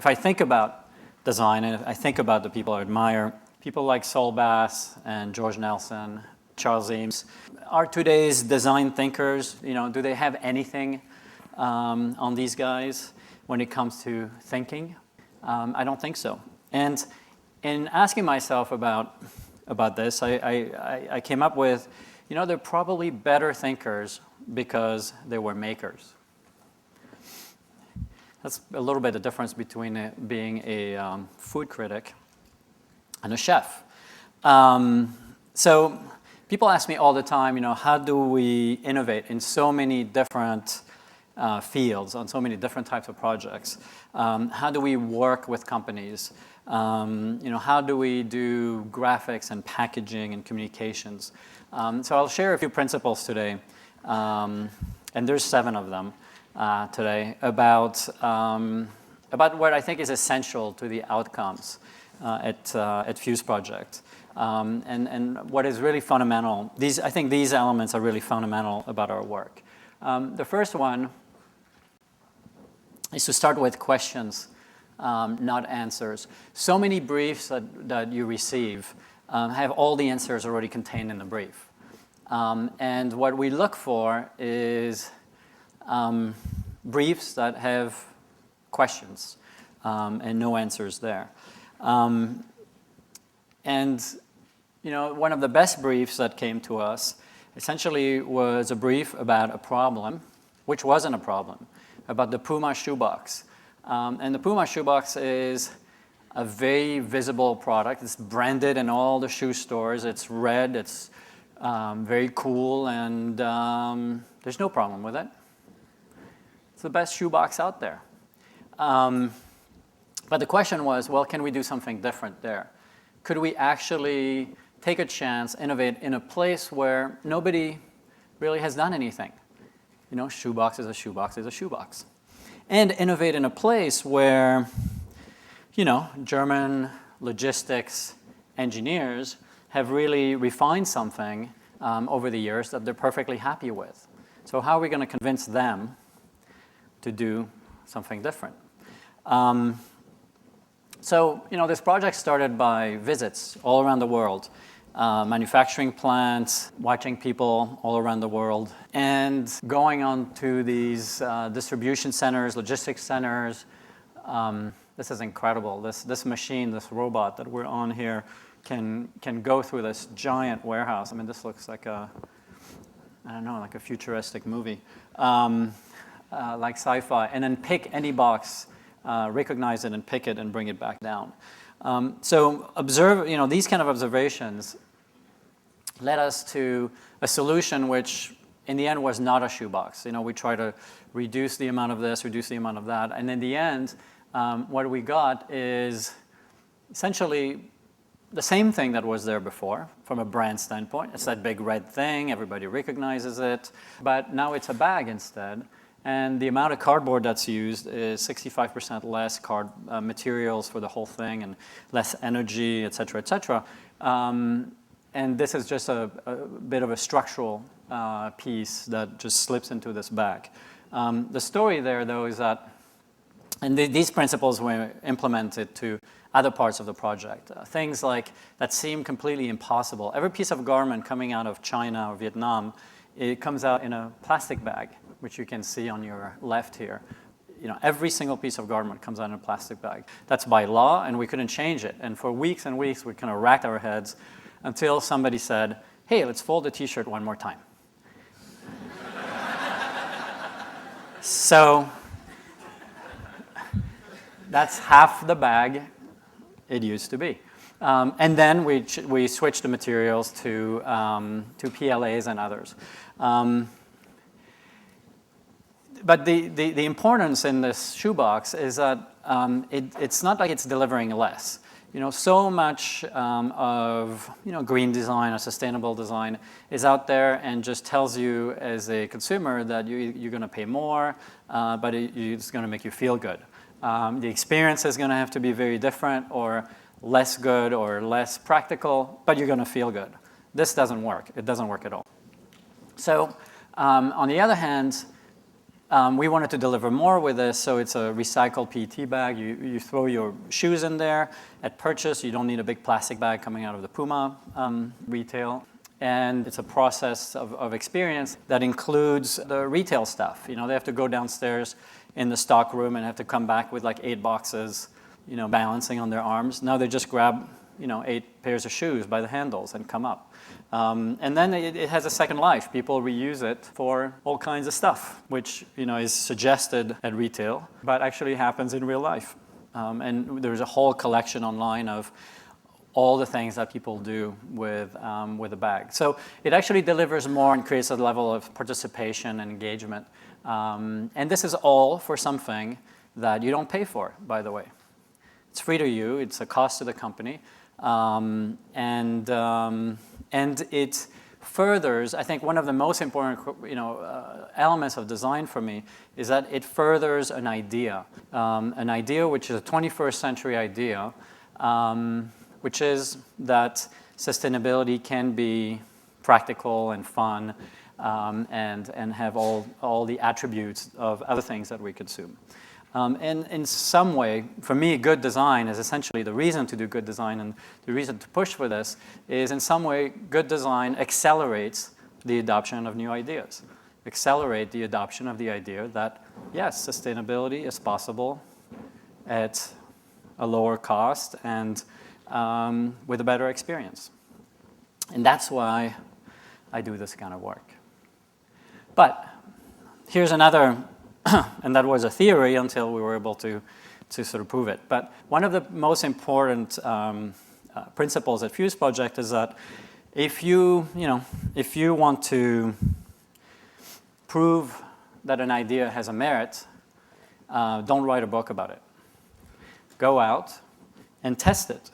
if I think about design and if I think about the people I admire, people like Saul Bass and George Nelson, Charles Eames, are today's design thinkers, do they have anything on these guys when it comes to thinking? I don't think so. And in asking myself about this, I came up with, they're probably better thinkers because they were makers. That's a little bit the difference between being a food critic and a chef. So people ask me all the time, how do we innovate in so many different fields, on so many different types of projects? How do we work with companies? How do we do graphics and packaging and communications? So I'll share a few principles today, and there's 7 of them today, about what I think is essential to the outcomes at Fuseproject. And what is really fundamental, I think these elements are really fundamental about our work. The first one is to start with questions, not answers. So many briefs that you receive have all the answers already contained in the brief. And what we look for is briefs that have questions and no answers there. And one of the best briefs that came to us essentially was a brief about a problem, which wasn't a problem, about the Puma shoebox. And the Puma shoebox is a very visible product. It's branded in all the shoe stores. It's red. It's very cool, and there's no problem with it. It's the best shoebox out there. But the question was, well, can we do something different there? Could we actually take a chance, innovate in a place where nobody really has done anything? Shoebox is a shoebox is a shoebox. And innovate in a place where, German logistics engineers have really refined something over the years that they're perfectly happy with. So how are we going to convince them to do something different? So, this project started by visits all around the world, manufacturing plants, watching people all around the world, and going on to these distribution centers, logistics centers. This is incredible. This machine, this robot that we're on here, can go through this giant warehouse. I mean, this looks like like a futuristic movie, like sci-fi, and then pick any box, recognize it and pick it and bring it back down. So observe, these kind of observations led us to a solution which in the end was not a shoebox. We try to reduce the amount of this, reduce the amount of that, and in the end, what we got is essentially the same thing that was there before from a brand standpoint. It's that big red thing, everybody recognizes it, but now it's a bag instead. And the amount of cardboard that's used is 65% less materials for the whole thing and less energy, et cetera, et cetera. And this is just a bit of a structural piece that just slips into this bag. The story there, though, is that, and these principles were implemented to other parts of the project. Things like that seem completely impossible. Every piece of garment coming out of China or Vietnam, it comes out in a plastic bag, which you can see on your left here. Every single piece of garment comes out in a plastic bag. That's by law, and we couldn't change it. And for weeks and weeks, we kind of racked our heads until somebody said, hey, let's fold the T-shirt one more time. So that's half the bag it used to be. And then we switched the materials to PLAs and others. But the importance in this shoebox is that it's not like it's delivering less. So much of green design or sustainable design is out there and just tells you as a consumer that you're going to pay more, but it's going to make you feel good. The experience is going to have to be very different or less good or less practical, but you're going to feel good. This doesn't work. It doesn't work at all. So on the other hand, we wanted to deliver more with this, so it's a recycled PET bag. You throw your shoes in there at purchase. You don't need a big plastic bag coming out of the Puma retail. And it's a process of experience that includes the retail stuff. They have to go downstairs in the stock room and have to come back with like 8 boxes, balancing on their arms. Now they just grab, 8 pairs of shoes by the handles and come up. And then it has a second life. People reuse it for all kinds of stuff, which is suggested at retail, but actually happens in real life. And there's a whole collection online of all the things that people do with a bag. So it actually delivers more and creates a level of participation and engagement. And this is all for something that you don't pay for, by the way. It's free to you. It's a cost to the company. And it furthers, I think one of the most important elements of design for me is that it furthers an idea which is a 21st century idea, which is that sustainability can be practical and fun and have all the attributes of other things that we consume. And in some way, for me, good design is essentially the reason to do good design, and the reason to push for this is in some way good design accelerates the adoption of new ideas. Accelerate the adoption of the idea that, yes, sustainability is possible at a lower cost and with a better experience. And that's why I do this kind of work. But here's another and that was a theory until we were able to sort of prove it. But one of the most important principles at Fuseproject is that if you want to prove that an idea has a merit, don't write a book about it. Go out and test it.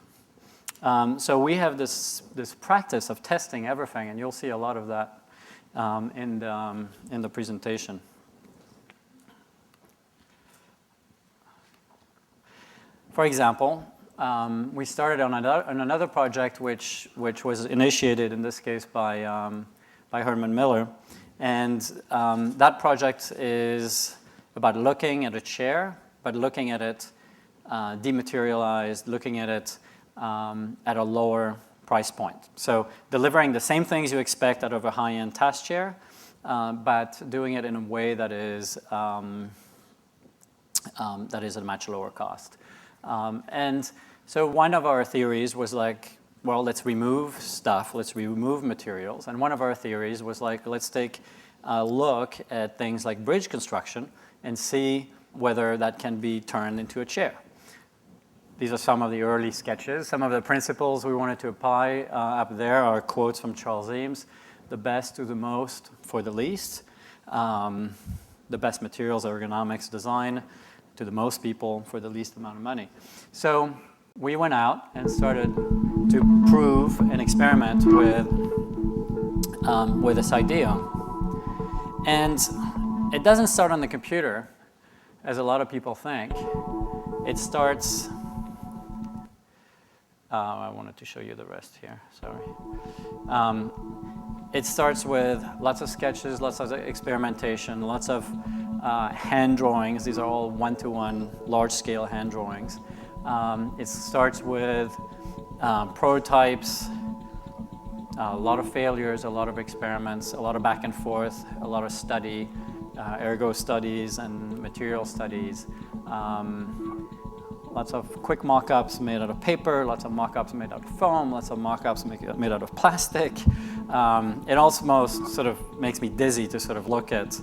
So we have this practice of testing everything, and you'll see a lot of that in the presentation. For example, we started on another project which was initiated in this case by Herman Miller, and that project is about looking at a chair, but looking at it dematerialized, looking at it at a lower price point. So delivering the same things you expect out of a high-end task chair, but doing it in a way that is at a much lower cost. And so one of our theories was like, well, let's remove stuff, let's remove materials. And one of our theories was like, let's take a look at things like bridge construction and see whether that can be turned into a chair. These are some of the early sketches. Some of the principles we wanted to apply up there are quotes from Charles Eames: the best to the most for the least, the best materials, ergonomics, design, to the most people for the least amount of money. So we went out and started to prove and experiment with this idea. And it doesn't start on the computer, as a lot of people think. It starts, I wanted to show you the rest here, sorry. It starts with lots of sketches, lots of experimentation, lots of hand drawings. These are all one-to-one, large-scale hand drawings. It starts with prototypes, a lot of failures, a lot of experiments, a lot of back and forth, a lot of study, ergo studies and material studies. Lots of quick mock-ups made out of paper, lots of mock-ups made out of foam, lots of mock-ups made out of plastic. It almost sort of makes me dizzy to sort of look at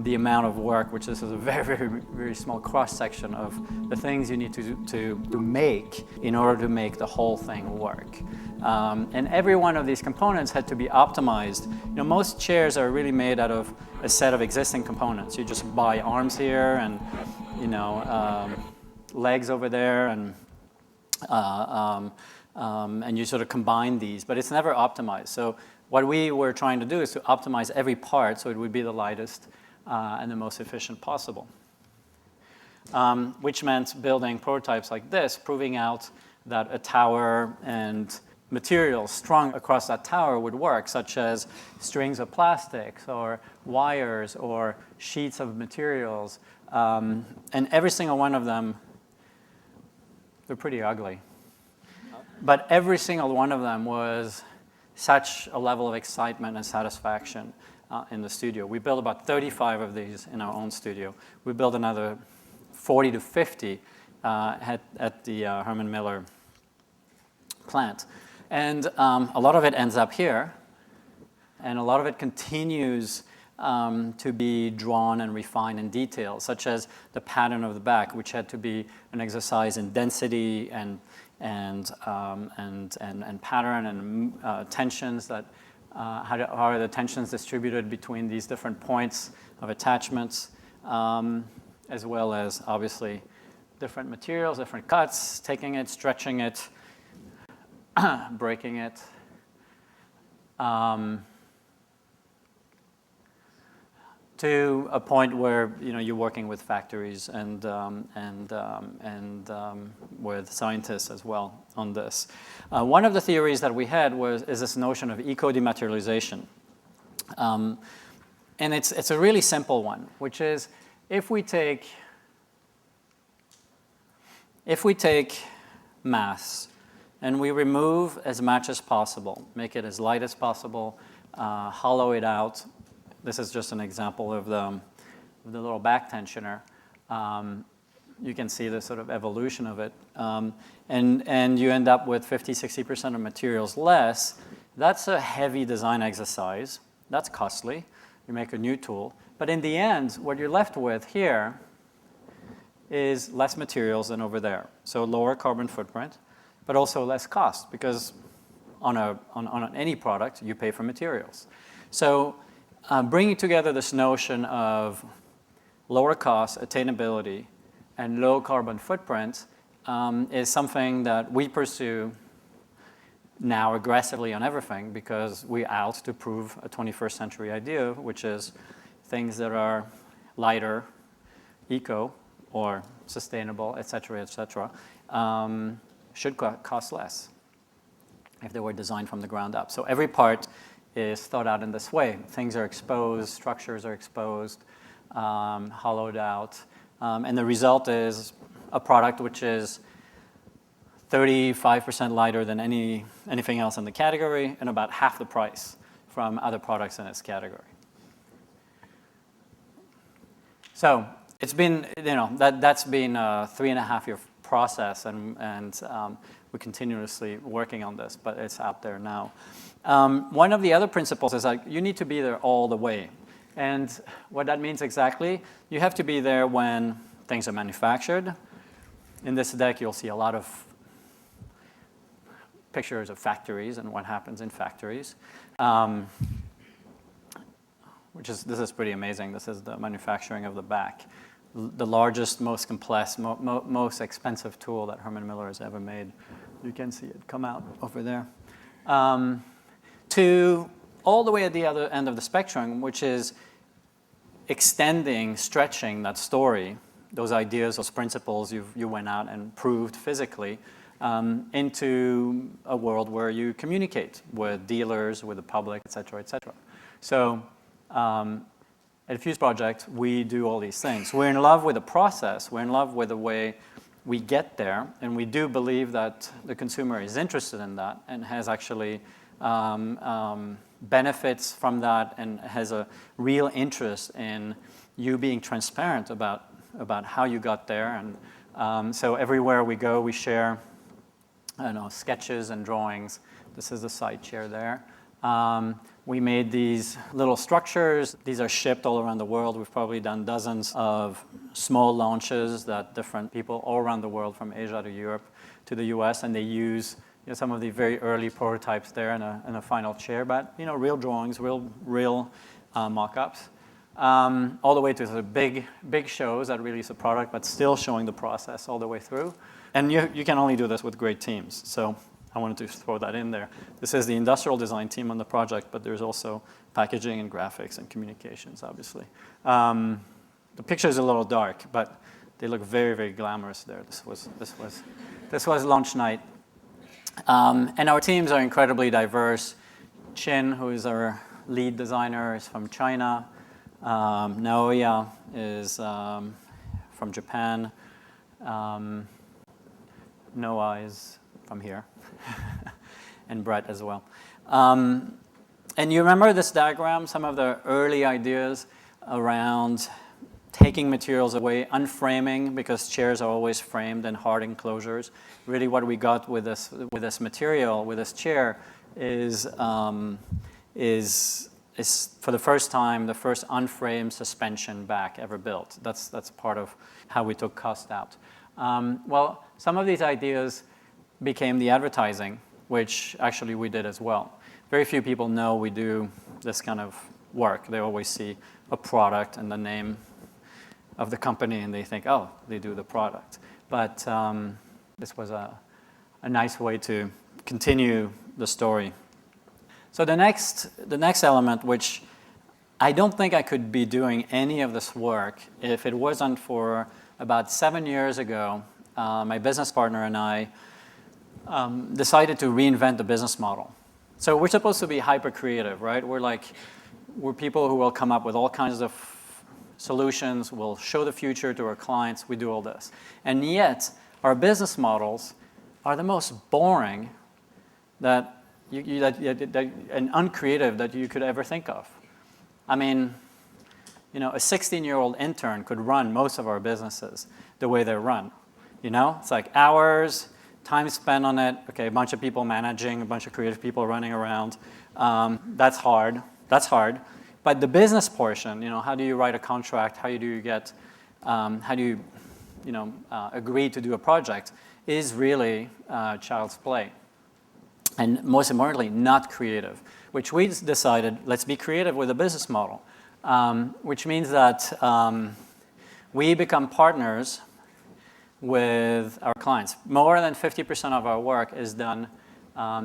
the amount of work, which is a very, very, very small cross-section of the things you need to make in order to make the whole thing work. And every one of these components had to be optimized. Most chairs are really made out of a set of existing components. You just buy arms here and, legs over there, and you sort of combine these, but it's never optimized. So what we were trying to do is to optimize every part so it would be the lightest and the most efficient possible, which meant building prototypes like this, proving out that a tower and materials strung across that tower would work, such as strings of plastics or wires or sheets of materials. And every single one of them, they're pretty ugly. But every single one of them was such a level of excitement and satisfaction in the studio. We built about 35 of these in our own studio. We built another 40 to 50 at the Herman Miller plant. And a lot of it ends up here, and a lot of it continues to be drawn and refined in detail, such as the pattern of the back, which had to be an exercise in density and pattern and tensions that how are the tensions distributed between these different points of attachments, as well as obviously different materials, different cuts, taking it, stretching it, breaking it. To a point where you're working with factories and with scientists as well on this. One of the theories that we had is this notion of eco-dematerialization, and it's a really simple one, which is if we take mass and we remove as much as possible, make it as light as possible, hollow it out. This is just an example of the little back tensioner. You can see the sort of evolution of it. And you end up with 50–60% of materials less. That's a heavy design exercise. That's costly. You make a new tool. But in the end, what you're left with here is less materials than over there. So lower carbon footprint, but also less cost, because on any product, you pay for materials. So bringing together this notion of lower cost, attainability, and low carbon footprint is something that we pursue now aggressively on everything, because we're out to prove a 21st century idea, which is things that are lighter, eco, or sustainable, et cetera, should cost less if they were designed from the ground up. So every part is thought out in this way. Things are exposed, structures are exposed, hollowed out, and the result is a product which is 35% lighter than anything else in the category, and about half the price from other products in its category. So it's been, that's been a 3.5-year process, and we're continuously working on this, but it's out there now. One of the other principles is that you need to be there all the way. And what that means exactly, you have to be there when things are manufactured. In this deck, you'll see a lot of pictures of factories and what happens in factories, this is pretty amazing. This is the manufacturing of the back. The largest, most complex, most expensive tool that Herman Miller has ever made. You can see it come out over there. To all the way at the other end of the spectrum, which is extending, stretching that story, those ideas, those principles you went out and proved physically, into a world where you communicate with dealers, with the public, et cetera, et cetera. So at Fuseproject, we do all these things. We're in love with the process. We're in love with the way we get there, and we do believe that the consumer is interested in that and has actually benefits from that and has a real interest in you being transparent about how you got there. And so everywhere we go, we share, sketches and drawings. This is the side chair there. We made these little structures. These are shipped all around the world. We've probably done dozens of small launches that different people all around the world, from Asia to Europe to the US, and they use some of the very early prototypes there in a final chair, but real drawings, real mock-ups, all the way to the big shows that release a product, but still showing the process all the way through. And you can only do this with great teams. So I wanted to throw that in there. This is the industrial design team on the project, but there's also packaging and graphics and communications, obviously. The picture is a little dark, but they look very, very glamorous there. This was launch night. And our teams are incredibly diverse. Chin, who is our lead designer, is from China. Naoya is from Japan. Noah is from here, and Brett as well. And you remember this diagram, some of the early ideas around taking materials away, unframing, because chairs are always framed in hard enclosures. Really what we got with this material, with this chair, is for the first time, the first unframed suspension back ever built. That's part of how we took cost out. Well, some of these ideas became the advertising, which actually we did as well. Very few people know we do this kind of work. They always see a product and the name of the company, and they think, oh, they do the product. But this was a nice way to continue the story. So the next element, which I don't think I could be doing any of this work if it wasn't for about 7 years ago, my business partner and I decided to reinvent the business model. So we're supposed to be hyper creative, right? We're people who will come up with all kinds of solutions, we'll show the future to our clients, we do all this. And yet, our business models are the most boring and uncreative that you could ever think of. I mean, a 16-year-old intern could run most of our businesses the way they're run. It's like hours, time spent on it, okay, a bunch of people managing, a bunch of creative people running around. That's hard. But the business portion, how do you write a contract? How do you agree to do a project is really child's play. And most importantly, not creative, which we decided, let's be creative with a business model, which means that we become partners with our clients. More than 50% of our work is done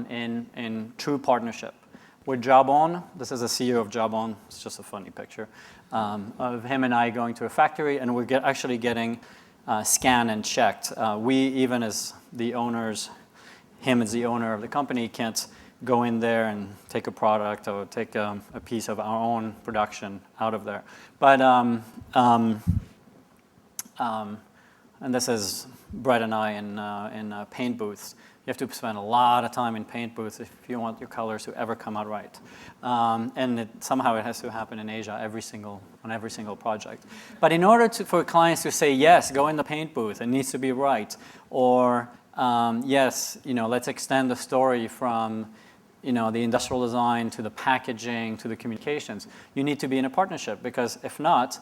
in true partnership. With Jawbone, this is the CEO of Jawbone, it's just a funny picture, of him and I going to a factory, and we're actually getting scanned and checked. We, even as the owners, him as the owner of the company, can't go in there and take a product or take a piece of our own production out of there. But, and this is Brett and I in paint booths. You have to spend a lot of time in paint booths if you want your colors to ever come out right. And somehow it has to happen in Asia on every single project. But in order for clients to say, yes, go in the paint booth, it needs to be right. Or, yes, let's extend the story from the industrial design to the packaging to the communications. You need to be in a partnership, because if not,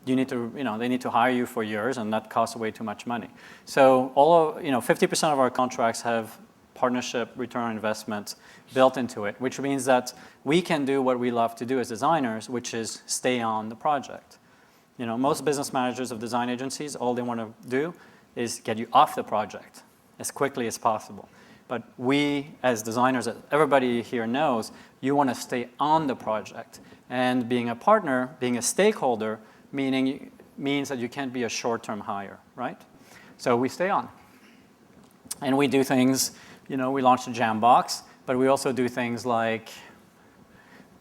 they need to hire you for years, and that costs way too much money. So 50% of our contracts have partnership return on investment built into it, which means that we can do what we love to do as designers, which is stay on the project. Most business managers of design agencies, all they want to do is get you off the project as quickly as possible. But we, as designers, everybody here knows, you want to stay on the project. And being a partner, being a stakeholder, means that you can't be a short-term hire, right? So we stay on. And we do things, we launched a jumbox, but we also do things like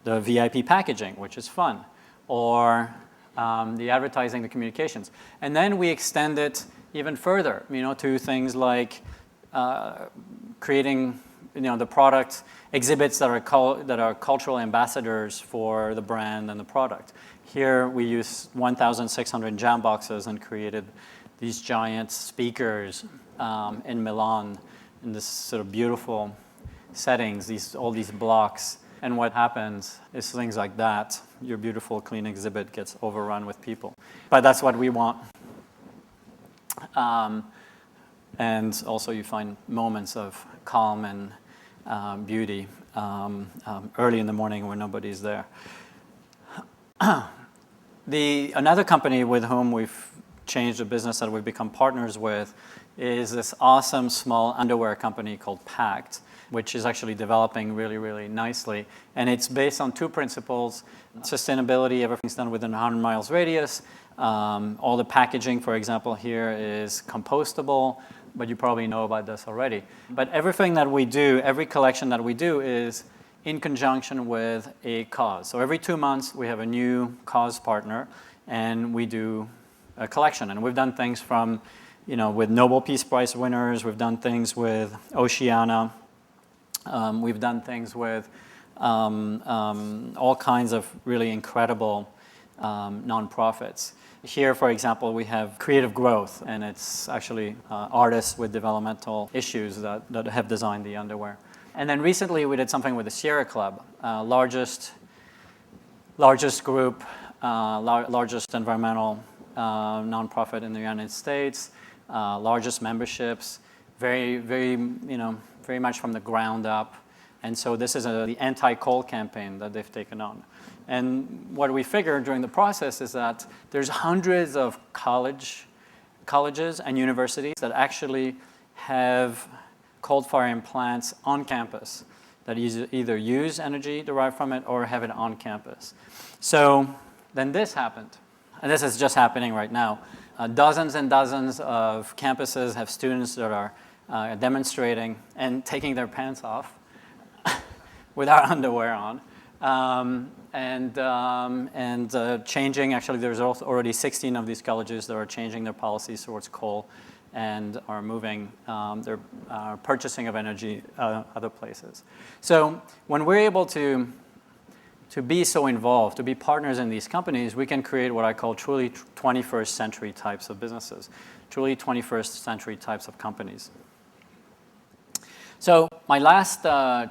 the VIP packaging, which is fun, or the advertising, the communications. And then we extend it even further, to things like creating, the product exhibits that are cultural ambassadors for the brand and the product. Here we used 1,600 jam boxes and created these giant speakers in Milan in this sort of beautiful settings, all these blocks. And what happens is things like that. Your beautiful, clean exhibit gets overrun with people. But that's what we want. And also you find moments of calm and beauty early in the morning when nobody's there. Another company with whom we've changed the business that we've become partners with is this awesome small underwear company called PACT, which is actually developing really, really nicely. And it's based on two principles: sustainability, everything's done within 100 miles radius. All the packaging, for example, here is compostable. but you probably know about this already. But everything that we do, every collection that we do is in conjunction with a cause. So every 2 months, we have a new cause partner, and we do a collection. And we've done things from, with Nobel Peace Prize winners. We've done things with Oceana. We've done things with all kinds of really incredible nonprofits. Here, for example, we have Creative Growth, and it's actually artists with developmental issues that have designed the underwear. And then recently, we did something with the Sierra Club, largest group, largest environmental nonprofit in the United States, largest memberships, very much from the ground up. And so this is the anti-coal campaign that they've taken on. And what we figured during the process is that there's hundreds of colleges and universities that actually have coal-firing plants on campus that either use energy derived from it or have it on campus. So then this happened. And this is just happening right now. Dozens and dozens of campuses have students that are demonstrating and taking their pants off without underwear on. Changing, actually there's already 16 of these colleges that are changing their policies towards coal and are moving their purchasing of energy other places. So when we're able to be so involved, to be partners in these companies, we can create what I call truly 21st century types of businesses, truly 21st century types of companies. So my last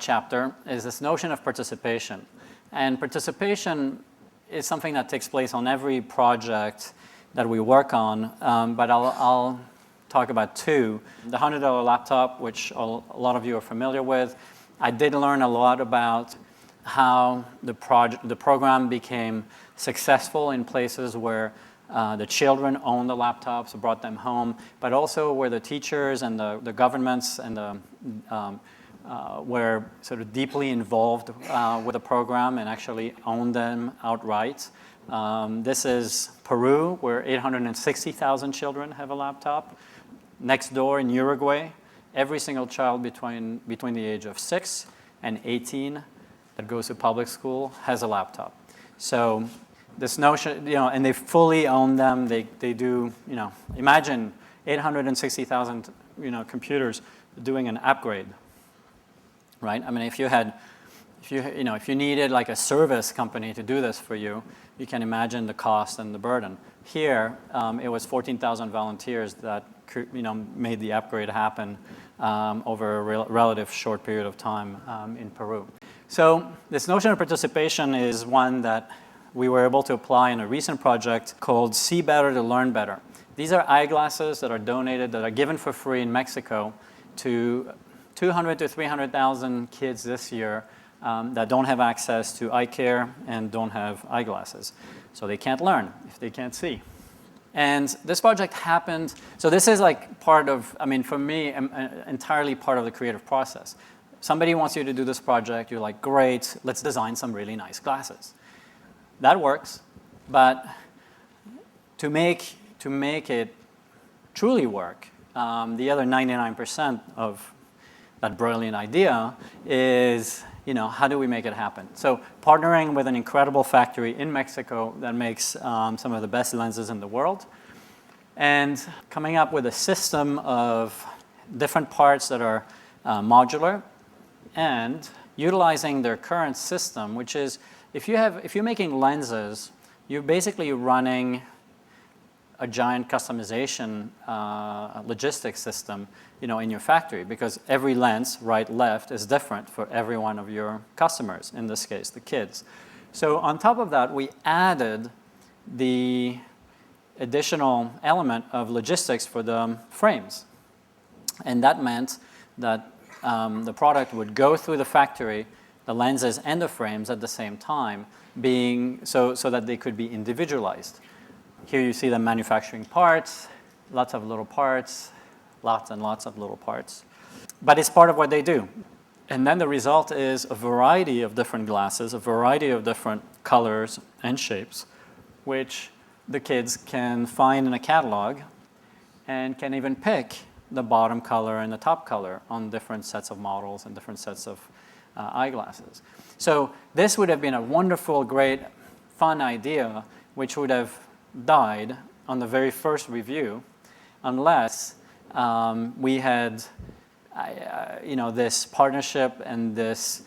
chapter is this notion of participation. And participation is something that takes place on every project that we work on, but I'll talk about two. The $100 laptop, which a lot of you are familiar with. I did learn a lot about how the program became successful in places where the children owned the laptops, brought them home, but also where the teachers and the governments and were sort of deeply involved with the program and actually owned them outright. This is Peru, where 860,000 children have a laptop. Next door in Uruguay, every single child between the age of 6 and 18 that goes to public school has a laptop. So this notion, and they fully own them. They do, imagine 860,000, computers doing an upgrade, right? I mean, if you needed like a service company to do this for you, you can imagine the cost and the burden. Here, it was 14,000 volunteers that made the upgrade happen over a relative short period of time in Peru. So this notion of participation is one that we were able to apply in a recent project called See Better to Learn Better. These are eyeglasses that are donated, that are given for free in Mexico to 200 to 300,000 kids this year that don't have access to eye care and don't have eyeglasses. So they can't learn if they can't see. And this project happened, so this is like part of, for me, entirely part of the creative process. Somebody wants you to do this project, you're like, great, let's design some really nice glasses. That works, but to make it truly work, the other 99% of that brilliant idea is, how do we make it happen? So partnering with an incredible factory in Mexico that makes some of the best lenses in the world, and coming up with a system of different parts that are modular, and utilizing their current system, which is, if you're making lenses, you're basically running a giant customization logistics system, in your factory, because every lens, right, left, is different for every one of your customers, in this case, the kids. So on top of that, we added the additional element of logistics for the frames. And that meant that the product would go through the factory, the lenses and the frames at the same time, being so that they could be individualized. Here you see them manufacturing parts, lots of little parts, lots and lots of little parts. But it's part of what they do. And then the result is a variety of different glasses, a variety of different colors and shapes, which the kids can find in a catalog and can even pick the bottom color and the top color on different sets of models and different sets of eyeglasses. So this would have been a wonderful, great, fun idea, which would have died on the very first review, unless we had, this partnership and this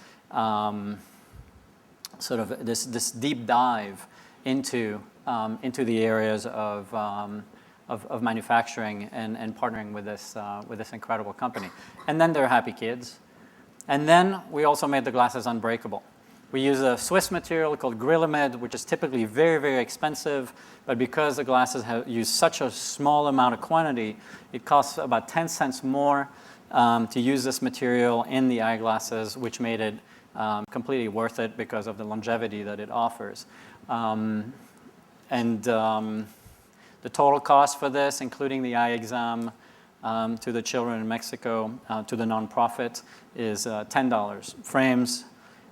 sort of this deep dive into the areas of manufacturing and partnering with this incredible company. And then they're happy kids. And then we also made the glasses unbreakable. We use a Swiss material called Grilamid, which is typically very, very expensive, but because the glasses use such a small amount of quantity, it costs about 10 cents more to use this material in the eyeglasses, which made it completely worth it because of the longevity that it offers. The total cost for this, including the eye exam to the children in Mexico, to the nonprofit, is $10. Frames,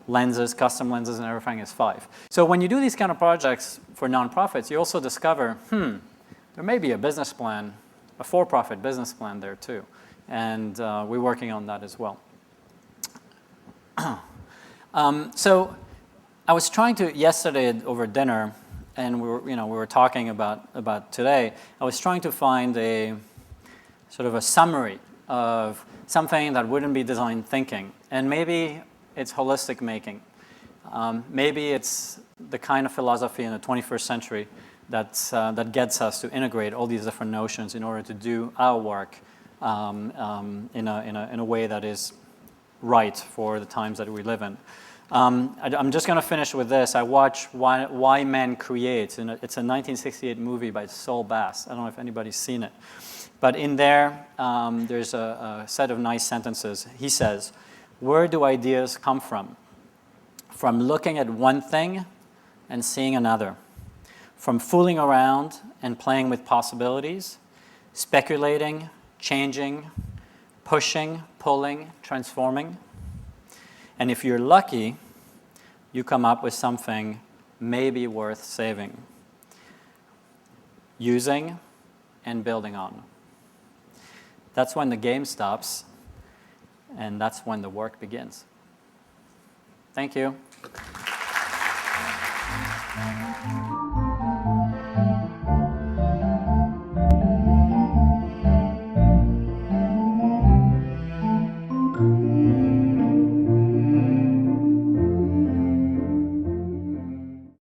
lenses, custom lenses, and everything is $5. So when you do these kind of projects for nonprofits, you also discover, there may be a business plan, a for-profit business plan there too. And we're working on that as well. So I was trying to, yesterday over dinner, and we were talking about today, I was trying to find a sort of a summary of something that wouldn't be design thinking. And maybe it's holistic making. Maybe it's the kind of philosophy in the 21st century that gets us to integrate all these different notions in order to do our work in a way that is right for the times that we live in. I'm just going to finish with this. I watched Why Men Create. And it's a 1968 movie by Saul Bass. I don't know if anybody's seen it. But in there, there's a set of nice sentences. He says, "Where do ideas come from? From looking at one thing and seeing another. From fooling around and playing with possibilities, speculating, changing, pushing, pulling, transforming. And if you're lucky, you come up with something maybe worth saving, using, and building on. That's when the game stops, and that's when the work begins." Thank you.